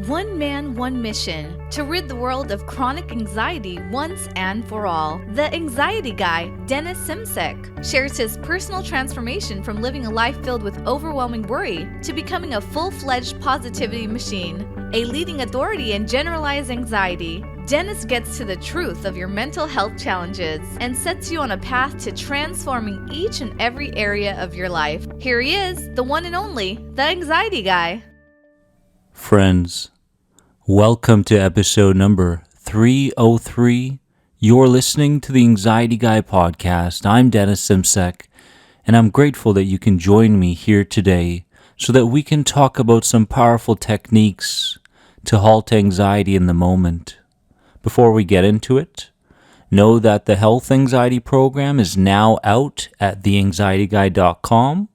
One man, one mission, to rid the world of chronic anxiety once and for all. The Anxiety Guy, Dennis Simsek, shares his personal transformation from living a life filled with overwhelming worry to becoming a full-fledged positivity machine, a leading authority in generalized anxiety. Dennis gets to the truth of your mental health challenges and sets you on a path to transforming each and every area of your life. Here he is, the one and only, the Anxiety Guy. Friends, welcome to episode number 303. You're listening to the Anxiety Guy podcast. I'm Dennis Simsek, and I'm grateful that you can join me here today so that we can talk about some powerful techniques to halt anxiety in the moment. Before we get into it, know that the Health Anxiety program is now out at theanxietyguy.com.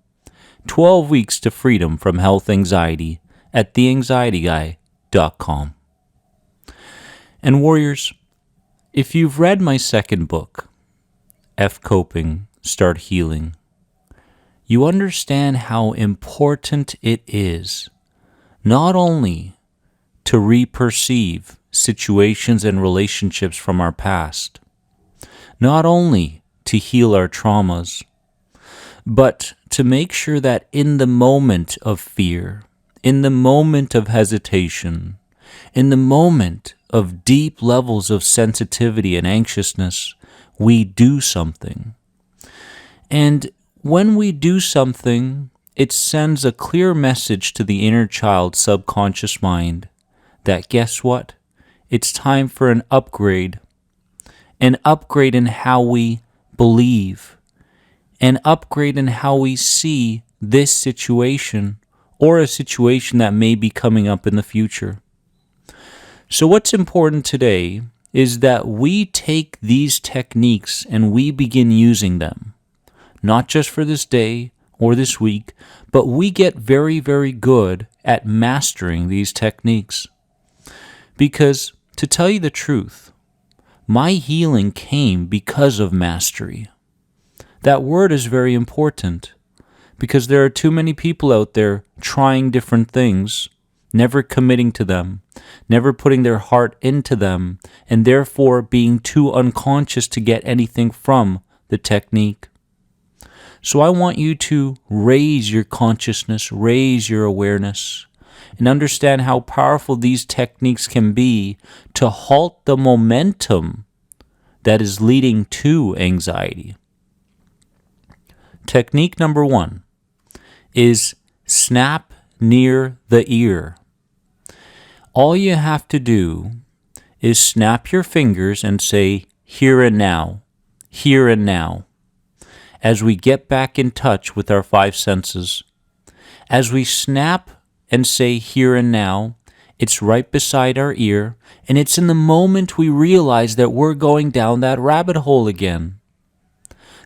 12 weeks to freedom from health anxiety at theanxietyguy.com. And warriors, if you've read my second book, F Coping, Start Healing, you understand how important it is not only to reperceive situations and relationships from our past, not only to heal our traumas, but to make sure that in the moment of fear, in the moment of hesitation, in the moment of deep levels of sensitivity and anxiousness, we do something. And when we do something, it sends a clear message to the inner child's subconscious mind that guess what? It's time for an upgrade in how we believe, an upgrade in how we see this situation or a situation that may be coming up in the future. So what's important today is that we take these techniques and we begin using them, not just for this day or this week, but we get very, very good at mastering these techniques. Because, to tell you the truth, my healing came because of mastery. That word is very important because there are too many people out there trying different things, never committing to them, never putting their heart into them, and therefore being too unconscious to get anything from the technique. So I want you to raise your consciousness, raise your awareness, and understand how powerful these techniques can be to halt the momentum that is leading to anxiety. Technique number 1 is snap near the ear. All you have to do is snap your fingers and say, here and now, here and now, as we get back in touch with our 5 senses. As we snap and say here and now, it's right beside our ear, and it's in the moment we realize that we're going down that rabbit hole again.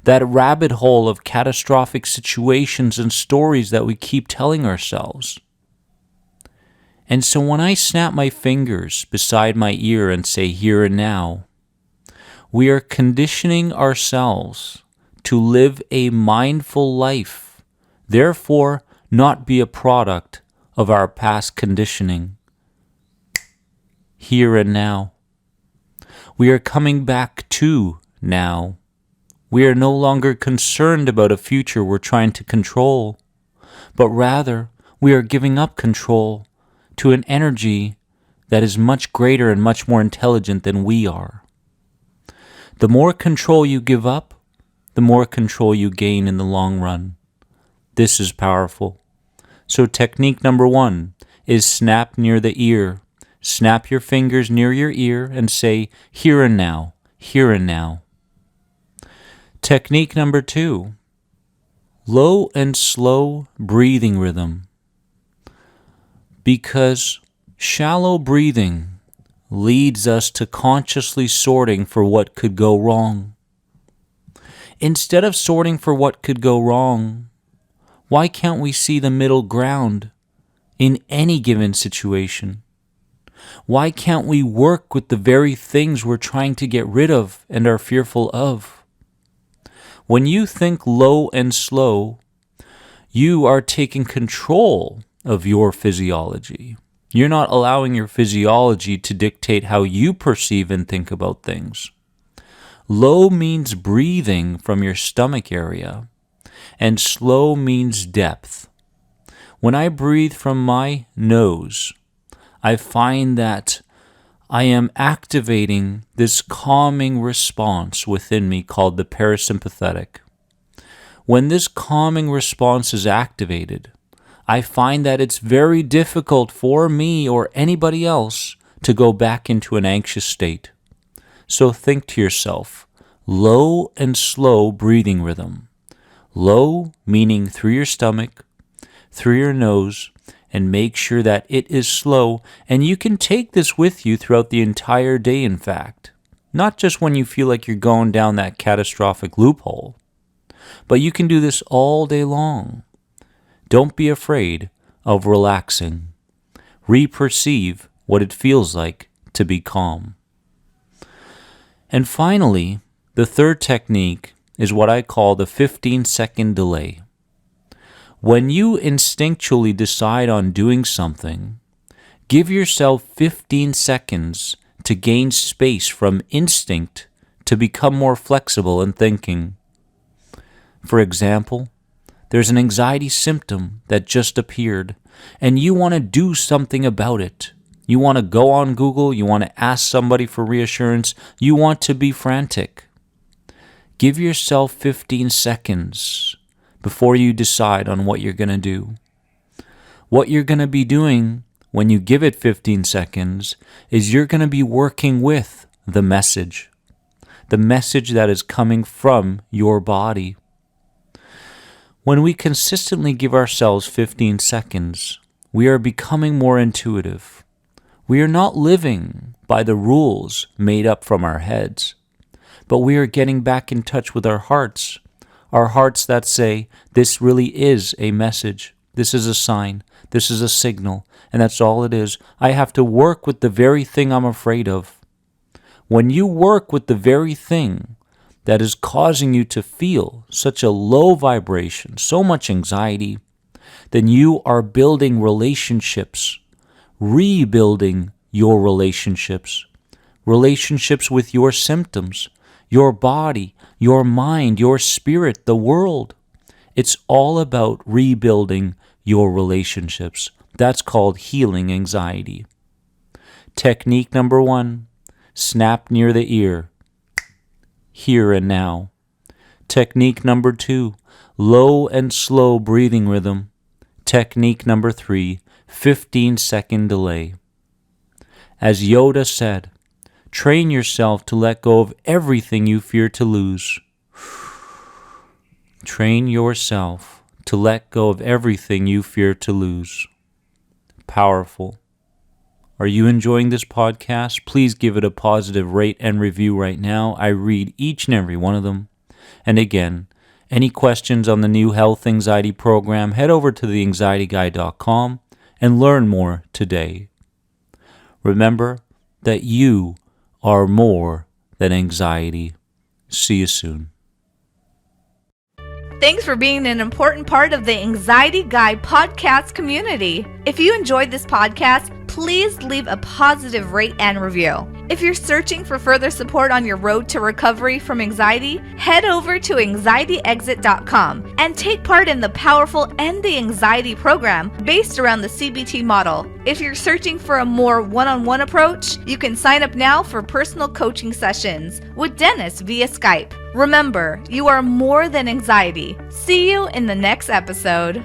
That rabbit hole of catastrophic situations and stories that we keep telling ourselves. And so when I snap my fingers beside my ear and say here and now, we are conditioning ourselves to live a mindful life, therefore not be a product of our past conditioning. Here and now. We are coming back to now. We are no longer concerned about a future we're trying to control, but rather we are giving up control to an energy that is much greater and much more intelligent than we are. The more control you give up, the more control you gain in the long run. This is powerful. So technique number 1 is snap near the ear. Snap your fingers near your ear and say, here and now, here and now. Technique number 2, low and slow breathing rhythm. Because shallow breathing leads us to consciously sorting for what could go wrong. Instead of sorting for what could go wrong, why can't we see the middle ground in any given situation? Why can't we work with the very things we're trying to get rid of and are fearful of? When you think low and slow, you are taking control of your physiology. You're not allowing your physiology to dictate how you perceive and think about things. Low means breathing from your stomach area, and slow means depth. When I breathe from my nose, I find that I am activating this calming response within me called the parasympathetic. When this calming response is activated, I find that it's very difficult for me or anybody else to go back into an anxious state. So think to yourself, low and slow breathing rhythm. Low meaning through your stomach, through your nose, and make sure that it is slow. And you can take this with you throughout the entire day, in fact. Not just when you feel like you're going down that catastrophic loophole, but you can do this all day long. Don't be afraid of relaxing. Re-perceive what it feels like to be calm. And finally, the third technique is what I call the 15-second delay. When you instinctually decide on doing something, give yourself 15 seconds to gain space from instinct to become more flexible in thinking. For example, there's an anxiety symptom that just appeared, and you want to do something about it. You want to go on Google, you want to ask somebody for reassurance, you want to be frantic. Give yourself 15 seconds before you decide on what you're going to do. What you're going to be doing when you give it 15 seconds is you're going to be working with the message that is coming from your body. When we consistently give ourselves 15 seconds, we are becoming more intuitive. We are not living by the rules made up from our heads, but we are getting back in touch with our hearts that say, this really is a message, this is a sign, this is a signal, and that's all it is. I have to work with the very thing I'm afraid of. When you work with the very thing that is causing you to feel such a low vibration, so much anxiety, then you are building relationships, rebuilding your relationships with your symptoms, your body, your mind, your spirit, the world. It's all about rebuilding your relationships. That's called healing anxiety. Technique number 1, snap near the ear. Here and now. Technique number 2, low and slow breathing rhythm. Technique number 3, 15-second delay. As Yoda said, train yourself to let go of everything you fear to lose. Train yourself to let go of everything you fear to lose. Powerful. Are you enjoying this podcast? Please give it a positive rate and review right now. I read each and every one of them. And again, any questions on the new health anxiety program, head over to theanxietyguy.com and learn more today. Remember that you are more than anxiety. See you soon. Thanks for being an important part of the Anxiety Guy podcast community. If you enjoyed this podcast, please leave a positive rate and review. If you're searching for further support on your road to recovery from anxiety, head over to anxietyexit.com and take part in the powerful End the Anxiety program based around the CBT model. If you're searching for a more one-on-one approach, you can sign up now for personal coaching sessions with Dennis via Skype. Remember, you are more than anxiety. See you in the next episode.